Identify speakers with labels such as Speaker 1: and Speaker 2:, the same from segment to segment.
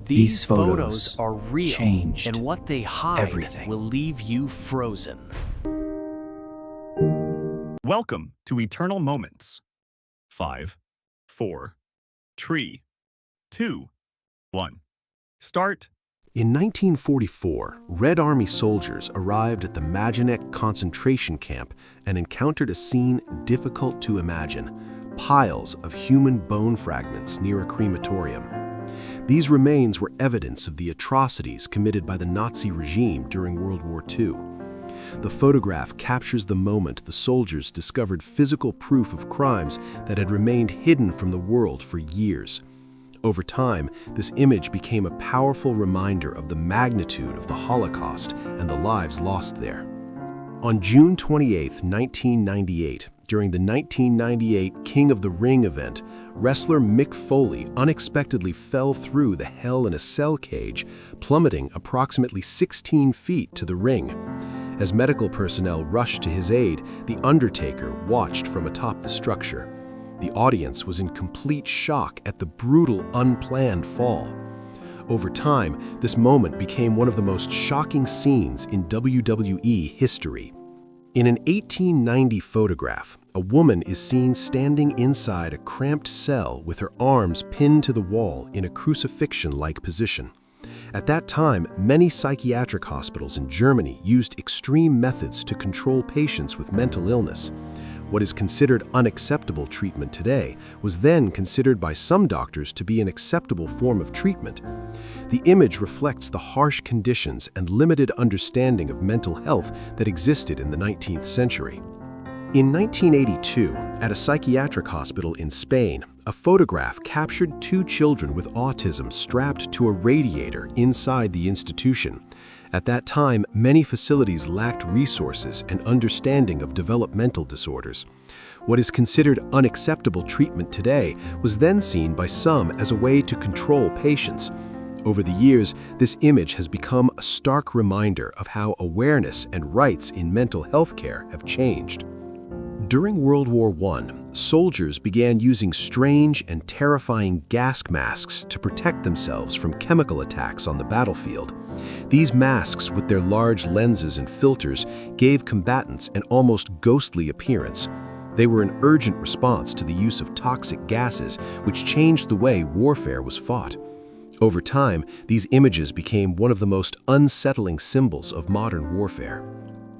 Speaker 1: These photos are real,
Speaker 2: changed
Speaker 1: and what they hide
Speaker 2: everything.
Speaker 1: will leave you frozen.
Speaker 3: Welcome to Eternal Moments. 5, 4, 3, 2, 1. Start.
Speaker 4: In 1944, Red Army soldiers arrived at the Maginec concentration camp and encountered a scene difficult to imagine: piles of human bone fragments near a crematorium. These remains were evidence of the atrocities committed by the Nazi regime during World War II. The photograph captures the moment the soldiers discovered physical proof of crimes that had remained hidden from the world for years. Over time, this image became a powerful reminder of the magnitude of the Holocaust and the lives lost there. On June 28, 1998, during the 1998 King of the Ring event, wrestler Mick Foley unexpectedly fell through the Hell in a Cell cage, plummeting approximately 16 feet to the ring. As medical personnel rushed to his aid, The Undertaker watched from atop the structure. The audience was in complete shock at the brutal, unplanned fall. Over time, this moment became one of the most shocking scenes in WWE history. In an 1890 photograph, a woman is seen standing inside a cramped cell with her arms pinned to the wall in a crucifixion-like position. At that time, many psychiatric hospitals in Germany used extreme methods to control patients with mental illness. What is considered unacceptable treatment today was then considered by some doctors to be an acceptable form of treatment. The image reflects the harsh conditions and limited understanding of mental health that existed in the 19th century. In 1982, at a psychiatric hospital in Spain, a photograph captured two children with autism strapped to a radiator inside the institution. At that time, many facilities lacked resources and understanding of developmental disorders. What is considered unacceptable treatment today was then seen by some as a way to control patients. Over the years, this image has become a stark reminder of how awareness and rights in mental health care have changed. During World War I, soldiers began using strange and terrifying gas masks to protect themselves from chemical attacks on the battlefield. These masks, with their large lenses and filters, gave combatants an almost ghostly appearance. They were an urgent response to the use of toxic gases, which changed the way warfare was fought. Over time, these images became one of the most unsettling symbols of modern warfare.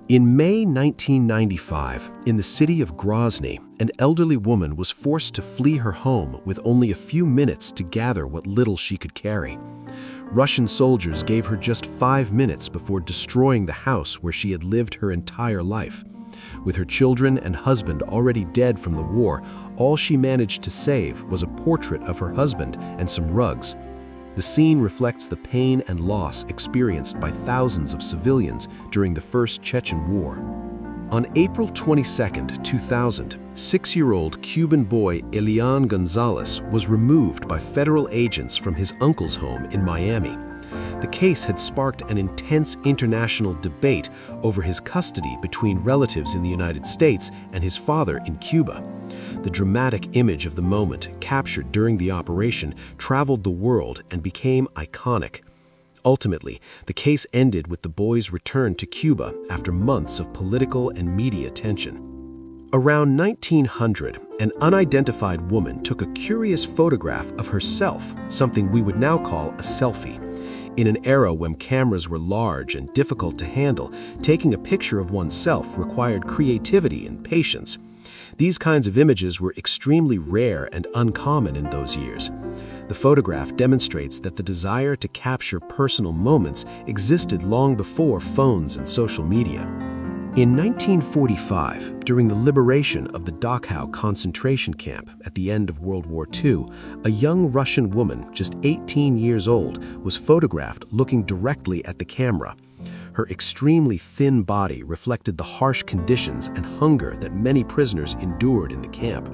Speaker 4: In May 1995, in the city of Grozny, an elderly woman was forced to flee her home with only a few minutes to gather what little she could carry. Russian soldiers gave her just 5 minutes before destroying the house where she had lived her entire life. With her children and husband already dead from the war, all she managed to save was a portrait of her husband and some rugs. The scene reflects the pain and loss experienced by thousands of civilians during the First Chechen War. On April 22, 2000, 6-year-old Cuban boy Elian Gonzalez was removed by federal agents from his uncle's home in Miami. The case had sparked an intense international debate over his custody between relatives in the United States and his father in Cuba. The dramatic image of the moment, captured during the operation, traveled the world and became iconic. Ultimately, the case ended with the boy's return to Cuba after months of political and media tension. Around 1900, an unidentified woman took a curious photograph of herself, something we would now call a selfie. In an era when cameras were large and difficult to handle, taking a picture of oneself required creativity and patience. These kinds of images were extremely rare and uncommon in those years. The photograph demonstrates that the desire to capture personal moments existed long before phones and social media. In 1945, during the liberation of the Dachau concentration camp at the end of World War II, a young Russian woman, just 18 years old, was photographed looking directly at the camera. Her extremely thin body reflected the harsh conditions and hunger that many prisoners endured in the camp.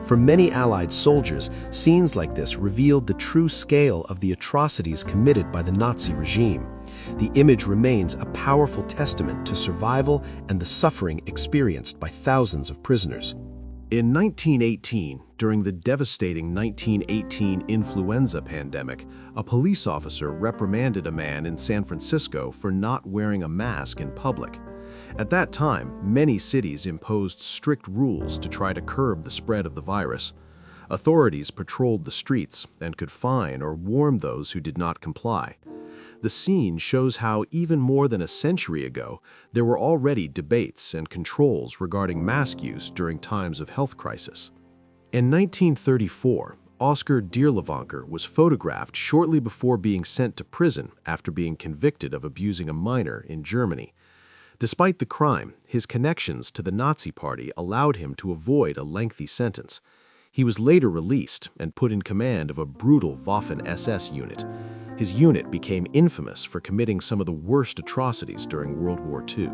Speaker 4: For many Allied soldiers, scenes like this revealed the true scale of the atrocities committed by the Nazi regime. The image remains a powerful testament to survival and the suffering experienced by thousands of prisoners. In 1918, during the devastating 1918 influenza pandemic, a police officer reprimanded a man in San Francisco for not wearing a mask in public. At that time, many cities imposed strict rules to try to curb the spread of the virus. Authorities patrolled the streets and could fine or warn those who did not comply. The scene shows how, even more than a century ago, there were already debates and controls regarding mask use during times of health crisis. In 1934, Oscar Dierlevanker was photographed shortly before being sent to prison after being convicted of abusing a minor in Germany. Despite the crime, his connections to the Nazi Party allowed him to avoid a lengthy sentence. He was later released and put in command of a brutal Waffen-SS unit. His unit became infamous for committing some of the worst atrocities during World War II.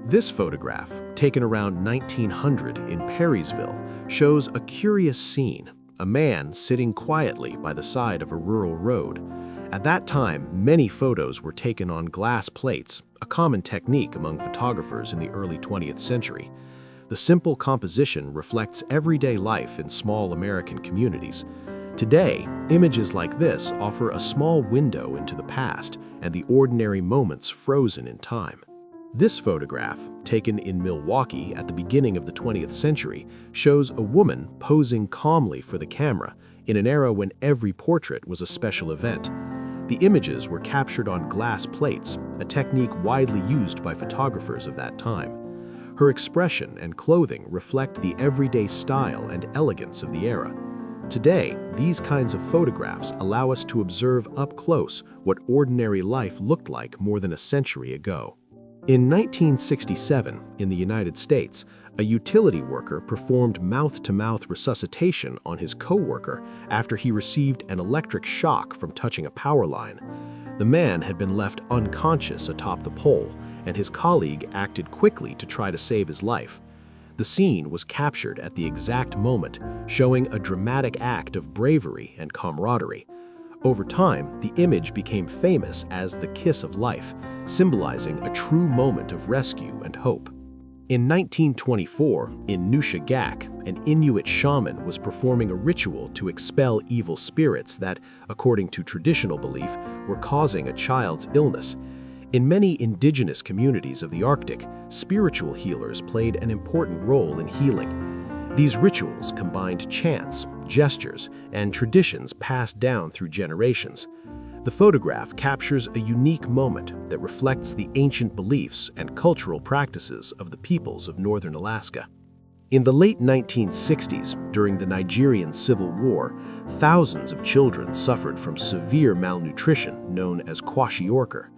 Speaker 4: This photograph, taken around 1900 in Perrysville, shows a curious scene: a man sitting quietly by the side of a rural road. At that time, many photos were taken on glass plates, a common technique among photographers in the early 20th century. The simple composition reflects everyday life in small American communities. Today, images like this offer a small window into the past and the ordinary moments frozen in time. This photograph, taken in Milwaukee at the beginning of the 20th century, shows a woman posing calmly for the camera in an era when every portrait was a special event. The images were captured on glass plates, a technique widely used by photographers of that time. Her expression and clothing reflect the everyday style and elegance of the era. Today, these kinds of photographs allow us to observe up close what ordinary life looked like more than a century ago. In 1967, in the United States, a utility worker performed mouth-to-mouth resuscitation on his co-worker after he received an electric shock from touching a power line. The man had been left unconscious atop the pole, and his colleague acted quickly to try to save his life. The scene was captured at the exact moment, showing a dramatic act of bravery and camaraderie. Over time, the image became famous as the kiss of life, symbolizing a true moment of rescue and hope. In 1924, in Nushagak, an Inuit shaman was performing a ritual to expel evil spirits that, according to traditional belief, were causing a child's illness. In many indigenous communities of the Arctic, spiritual healers played an important role in healing. These rituals combined chants, gestures, and traditions passed down through generations. The photograph captures a unique moment that reflects the ancient beliefs and cultural practices of the peoples of northern Alaska. In the late 1960s, during the Nigerian Civil War, thousands of children suffered from severe malnutrition known as kwashiorkor.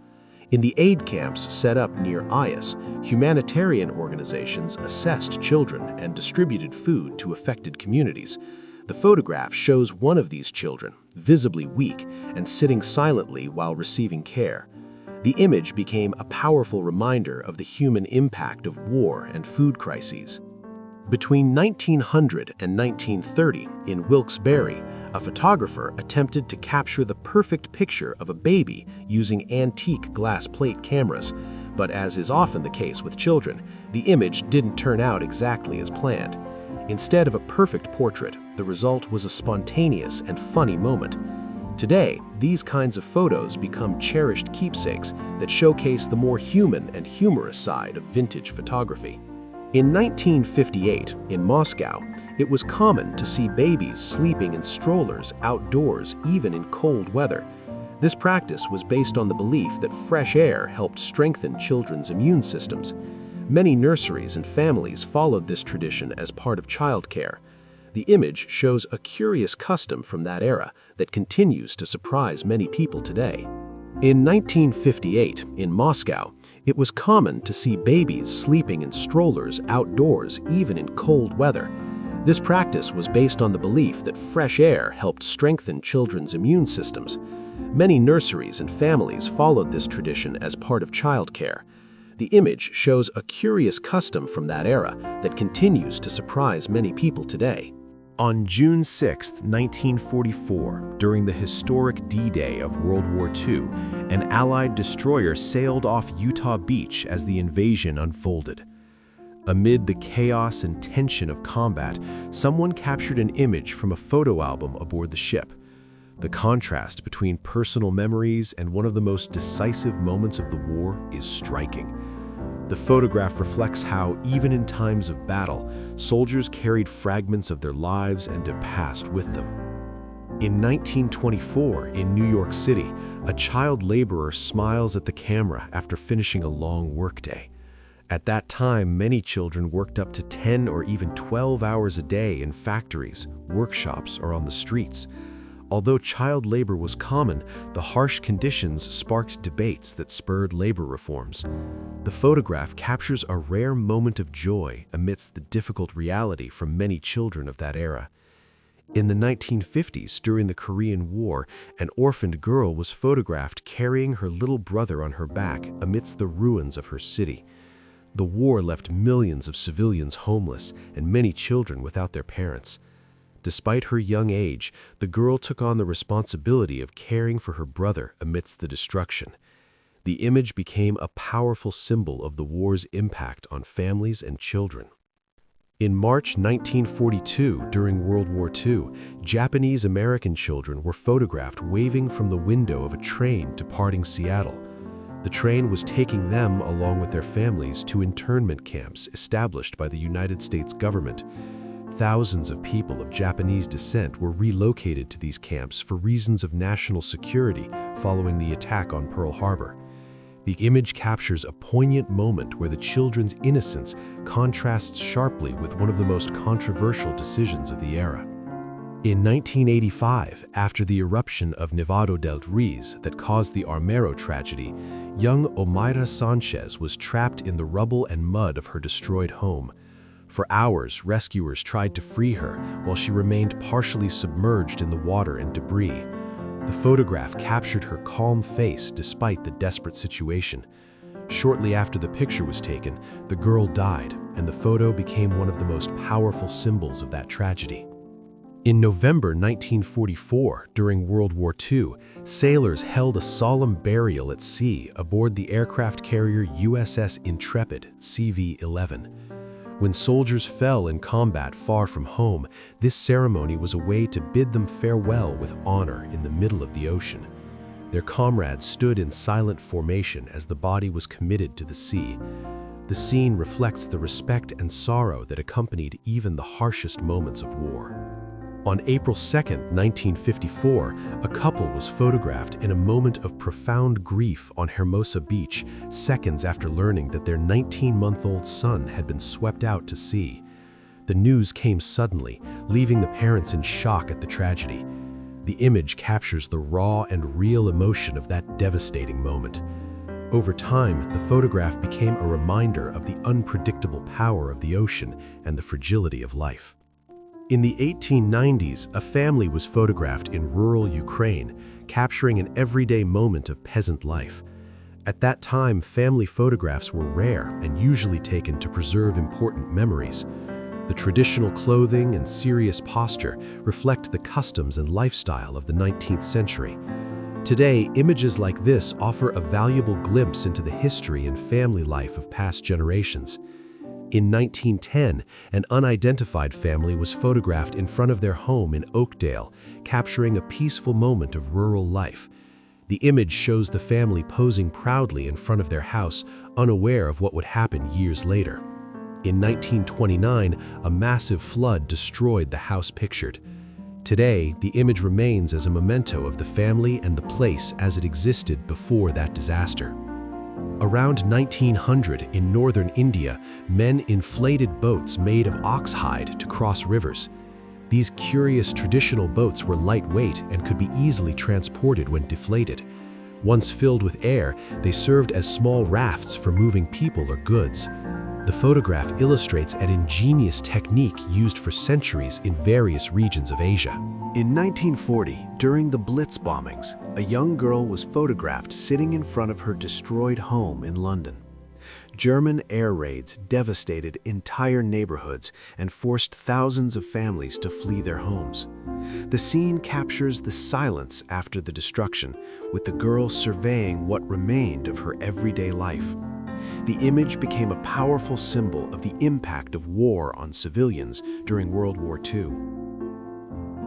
Speaker 4: In the aid camps set up near Ayas, humanitarian organizations assessed children and distributed food to affected communities. The photograph shows one of these children, visibly weak and sitting silently while receiving care. The image became a powerful reminder of the human impact of war and food crises. Between 1900 and 1930, in Wilkes-Barre, a photographer attempted to capture the perfect picture of a baby using antique glass plate cameras, but as is often the case with children, the image didn't turn out exactly as planned. Instead of a perfect portrait, the result was a spontaneous and funny moment. Today, these kinds of photos become cherished keepsakes that showcase the more human and humorous side of vintage photography. In 1958, in Moscow, it was common to see babies sleeping in strollers outdoors even in cold weather. This practice was based on the belief that fresh air helped strengthen children's immune systems. Many nurseries and families followed this tradition as part of childcare. The image shows a curious custom from that era that continues to surprise many people today. In 1958, in Moscow, it was common to see babies sleeping in strollers outdoors even in cold weather. This practice was based on the belief that fresh air helped strengthen children's immune systems. Many nurseries and families followed this tradition as part of childcare. The image shows a curious custom from that era that continues to surprise many people today. On June 6, 1944, during the historic D-Day of World War II, an Allied destroyer sailed off Utah Beach as the invasion unfolded. Amid the chaos and tension of combat, someone captured an image from a photo album aboard the ship. The contrast between personal memories and one of the most decisive moments of the war is striking. The photograph reflects how, even in times of battle, soldiers carried fragments of their lives and their past with them. In 1924, in New York City, a child laborer smiles at the camera after finishing a long workday. At that time, many children worked up to 10 or even 12 hours a day in factories, workshops, or on the streets. Although child labor was common, the harsh conditions sparked debates that spurred labor reforms. The photograph captures a rare moment of joy amidst the difficult reality for many children of that era. In the 1950s, during the Korean War, an orphaned girl was photographed carrying her little brother on her back amidst the ruins of her city. The war left millions of civilians homeless and many children without their parents. Despite her young age, the girl took on the responsibility of caring for her brother amidst the destruction. The image became a powerful symbol of the war's impact on families and children. In March 1942, during World War II, Japanese-American children were photographed waving from the window of a train departing Seattle. The train was taking them, along with their families, to internment camps established by the United States government. Thousands of people of Japanese descent were relocated to these camps for reasons of national security following the attack on Pearl Harbor. The image captures a poignant moment where the children's innocence contrasts sharply with one of the most controversial decisions of the era. In 1985, after the eruption of Nevado del Ruiz that caused the Armero tragedy, young Omaira Sanchez was trapped in the rubble and mud of her destroyed home. For hours, rescuers tried to free her while she remained partially submerged in the water and debris. The photograph captured her calm face despite the desperate situation. Shortly after the picture was taken, the girl died, and the photo became one of the most powerful symbols of that tragedy. In November 1944, during World War II, sailors held a solemn burial at sea aboard the aircraft carrier USS Intrepid, CV-11. When soldiers fell in combat far from home, this ceremony was a way to bid them farewell with honor in the middle of the ocean. Their comrades stood in silent formation as the body was committed to the sea. The scene reflects the respect and sorrow that accompanied even the harshest moments of war. On April 2, 1954, a couple was photographed in a moment of profound grief on Hermosa Beach, seconds after learning that their 19-month-old son had been swept out to sea. The news came suddenly, leaving the parents in shock at the tragedy. The image captures the raw and real emotion of that devastating moment. Over time, the photograph became a reminder of the unpredictable power of the ocean and the fragility of life. In the 1890s, a family was photographed in rural Ukraine, capturing an everyday moment of peasant life. At that time, family photographs were rare and usually taken to preserve important memories. The traditional clothing and serious posture reflect the customs and lifestyle of the 19th century. Today, images like this offer a valuable glimpse into the history and family life of past generations. In 1910, an unidentified family was photographed in front of their home in Oakdale, capturing a peaceful moment of rural life. The image shows the family posing proudly in front of their house, unaware of what would happen years later. In 1929, a massive flood destroyed the house pictured. Today, the image remains as a memento of the family and the place as it existed before that disaster. Around 1900, in northern India, men inflated boats made of ox hide to cross rivers. These curious traditional boats were lightweight and could be easily transported when deflated. Once filled with air, they served as small rafts for moving people or goods. The photograph illustrates an ingenious technique used for centuries in various regions of Asia.
Speaker 2: In 1940, during the Blitz bombings, a young girl was photographed sitting in front of her destroyed home in London. German air raids devastated entire neighborhoods and forced thousands of families to flee their homes. The scene captures the silence after the destruction, with the girl surveying what remained of her everyday life. The image became a powerful symbol of the impact of war on civilians during World War II.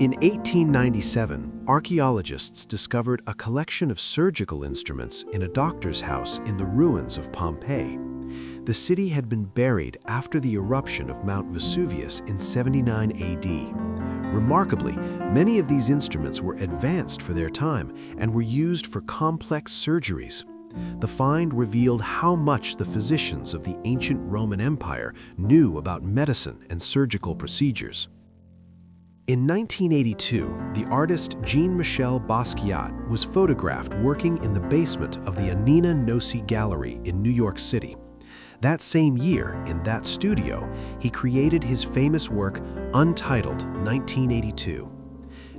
Speaker 2: In 1897, archaeologists discovered a collection of surgical instruments in a doctor's house in the ruins of Pompeii. The city had been buried after the eruption of Mount Vesuvius in 79 AD. Remarkably, many of these instruments were advanced for their time and were used for complex surgeries. The find revealed how much the physicians of the ancient Roman Empire knew about medicine and surgical procedures. In 1982, the artist Jean-Michel Basquiat was photographed working in the basement of the Annina Nossi Gallery in New York City. That same year, in that studio, he created his famous work Untitled, 1982.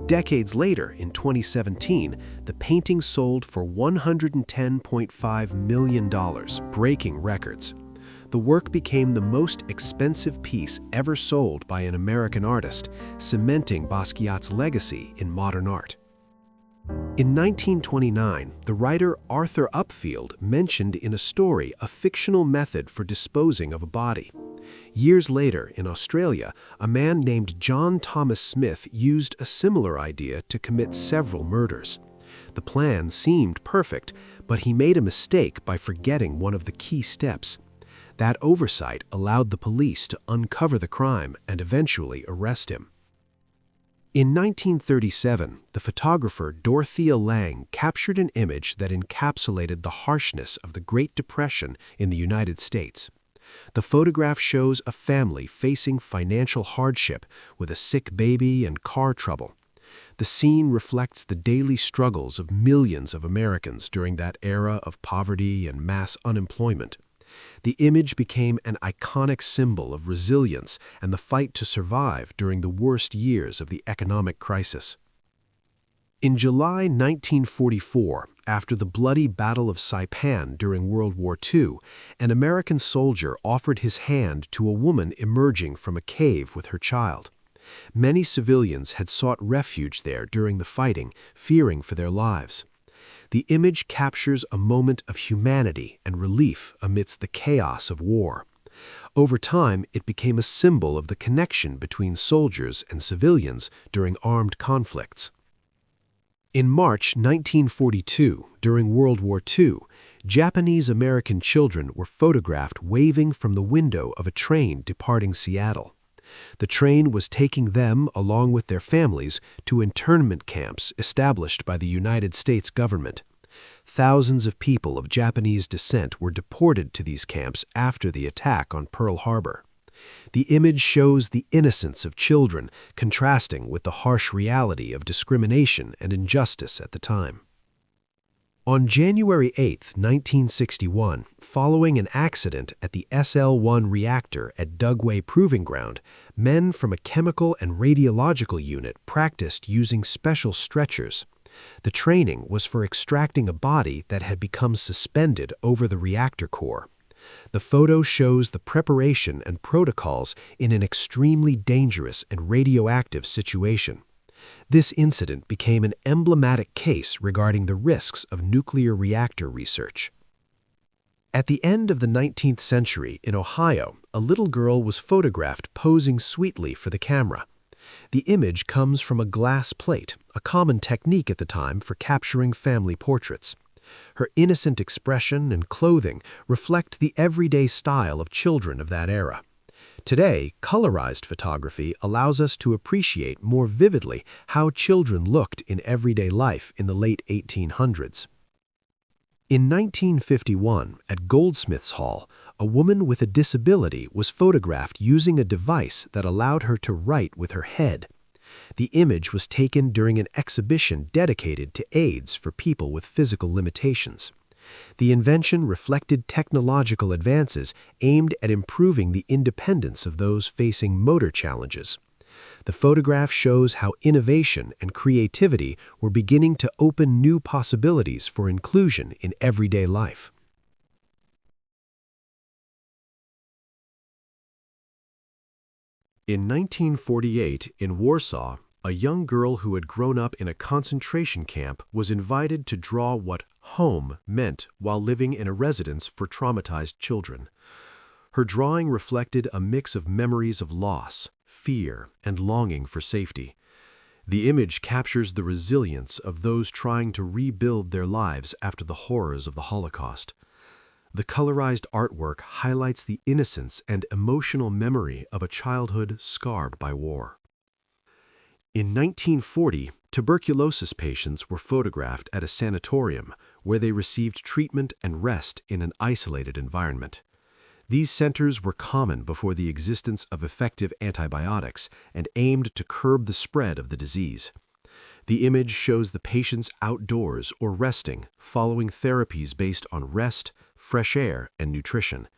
Speaker 2: Decades later, in 2017, the painting sold for $110.5 million, breaking records. The work became the most expensive piece ever sold by an American artist, cementing Basquiat's legacy in modern art. In 1929, the writer Arthur Upfield mentioned in a story a fictional method for disposing of a body. Years later, in Australia, a man named John Thomas Smith used a similar idea to commit several murders. The plan seemed perfect, but he made a mistake by forgetting one of the key steps. That oversight allowed the police to uncover the crime and eventually arrest him. In 1937, the photographer Dorothea Lange captured an image that encapsulated the harshness of the Great Depression in the United States. The photograph shows a family facing financial hardship with a sick baby and car trouble. The scene reflects the daily struggles of millions of Americans during that era of poverty and mass unemployment. The image became an iconic symbol of resilience and the fight to survive during the worst years of the economic crisis. In July 1944, after the bloody Battle of Saipan during World War II, an American soldier offered his hand to a woman emerging from a cave with her child. Many civilians had sought refuge there during the fighting, fearing for their lives. The image captures a moment of humanity and relief amidst the chaos of war. Over time, it became a symbol of the connection between soldiers and civilians during armed conflicts. In March 1942, during World War II, Japanese-American children were photographed waving from the window of a train departing Seattle. The train was taking them, along with their families, to internment camps established by the United States government. Thousands of people of Japanese descent were deported to these camps after the attack on Pearl Harbor. The image shows the innocence of children, contrasting with the harsh reality of discrimination and injustice at the time. On January 8, 1961, following an accident at the SL-1 reactor at Dugway Proving Ground, men from a chemical and radiological unit practiced using special stretchers. The training was for extracting a body that had become suspended over the reactor core. The photo shows the preparation and protocols in an extremely dangerous and radioactive situation. This incident became an emblematic case regarding the risks of nuclear reactor research. At the end of the 19th century, in Ohio, a little girl was photographed posing sweetly for the camera. The image comes from a glass plate, a common technique at the time for capturing family portraits. Her innocent expression and clothing reflect the everyday style of children of that era. Today, colorized photography allows us to appreciate more vividly how children looked in everyday life in the late 1800s. In 1951, at Goldsmiths Hall, a woman with a disability was photographed using a device that allowed her to write with her head. The image was taken during an exhibition dedicated to aids for people with physical limitations. The invention reflected technological advances aimed at improving the independence of those facing motor challenges. The photograph shows how innovation and creativity were beginning to open new possibilities for inclusion in everyday life.
Speaker 4: In 1948, in Warsaw, a young girl who had grown up in a concentration camp was invited to draw what home meant while living in a residence for traumatized children. Her drawing reflected a mix of memories of loss, fear, and longing for safety. The image captures the resilience of those trying to rebuild their lives after the horrors of the Holocaust. The colorized artwork highlights the innocence and emotional memory of a childhood scarred by war. In 1940, tuberculosis patients were photographed at a sanatorium where they received treatment and rest in an isolated environment. These centers were common before the existence of effective antibiotics and aimed to curb the spread of the disease. The image shows the patients outdoors or resting, following therapies based on rest, fresh air, and nutrition.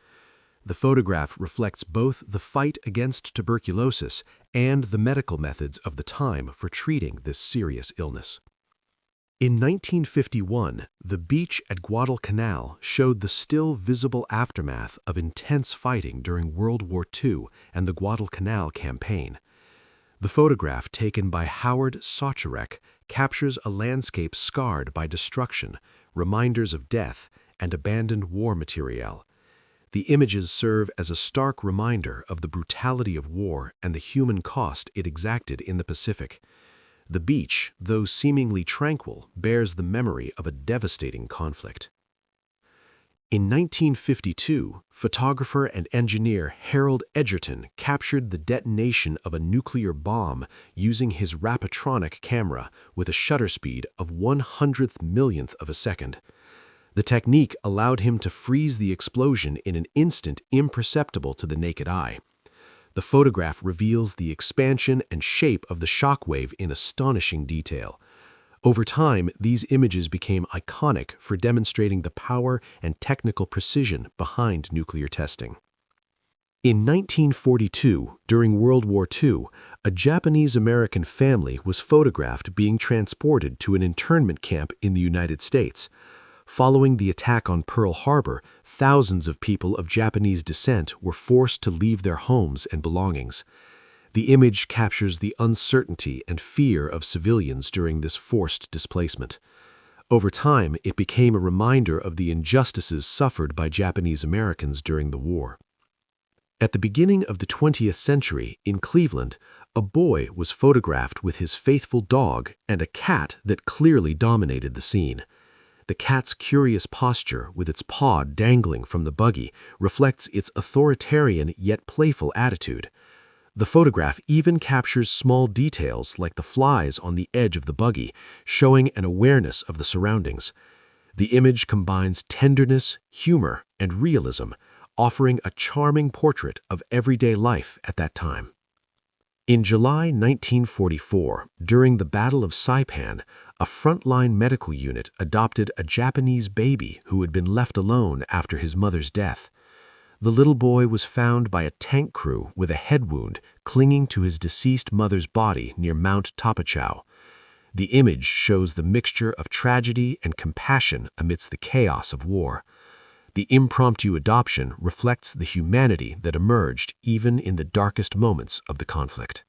Speaker 4: The photograph reflects both the fight against tuberculosis and the medical methods of the time for treating this serious illness. In 1951, the beach at Guadalcanal showed the still visible aftermath of intense fighting during World War II and the Guadalcanal campaign. The photograph taken by Howard Socherek captures a landscape scarred by destruction, reminders of death, and abandoned war materiel. The images serve as a stark reminder of the brutality of war and the human cost it exacted in the Pacific. The beach, though seemingly tranquil, bears the memory of a devastating conflict. In 1952, photographer and engineer Harold Edgerton captured the detonation of a nuclear bomb using his Rapatronic camera with a shutter speed of 1/100th millionth of a second. The technique allowed him to freeze the explosion in an instant imperceptible to the naked eye. The photograph reveals the expansion and shape of the shockwave in astonishing detail. Over time, these images became iconic for demonstrating the power and technical precision behind nuclear testing. In 1942, during World War II, a Japanese-American family was photographed being transported to an internment camp in the United States. Following the attack on Pearl Harbor, thousands of people of Japanese descent were forced to leave their homes and belongings. The image captures the uncertainty and fear of civilians during this forced displacement. Over time, it became a reminder of the injustices suffered by Japanese Americans during the war. At the beginning of the 20th century, in Cleveland, a boy was photographed with his faithful dog and a cat that clearly dominated the scene. The cat's curious posture, with its paw dangling from the buggy, reflects its authoritarian yet playful attitude. The photograph even captures small details like the flies on the edge of the buggy, showing an awareness of the surroundings. The image combines tenderness, humor, and realism, offering a charming portrait of everyday life at that time. In July 1944, during the Battle of Saipan, a frontline medical unit adopted a Japanese baby who had been left alone after his mother's death. The little boy was found by a tank crew with a head wound clinging to his deceased mother's body near Mount Tapachau. The image shows the mixture of tragedy and compassion amidst the chaos of war. The impromptu adoption reflects the humanity that emerged even in the darkest moments of the conflict.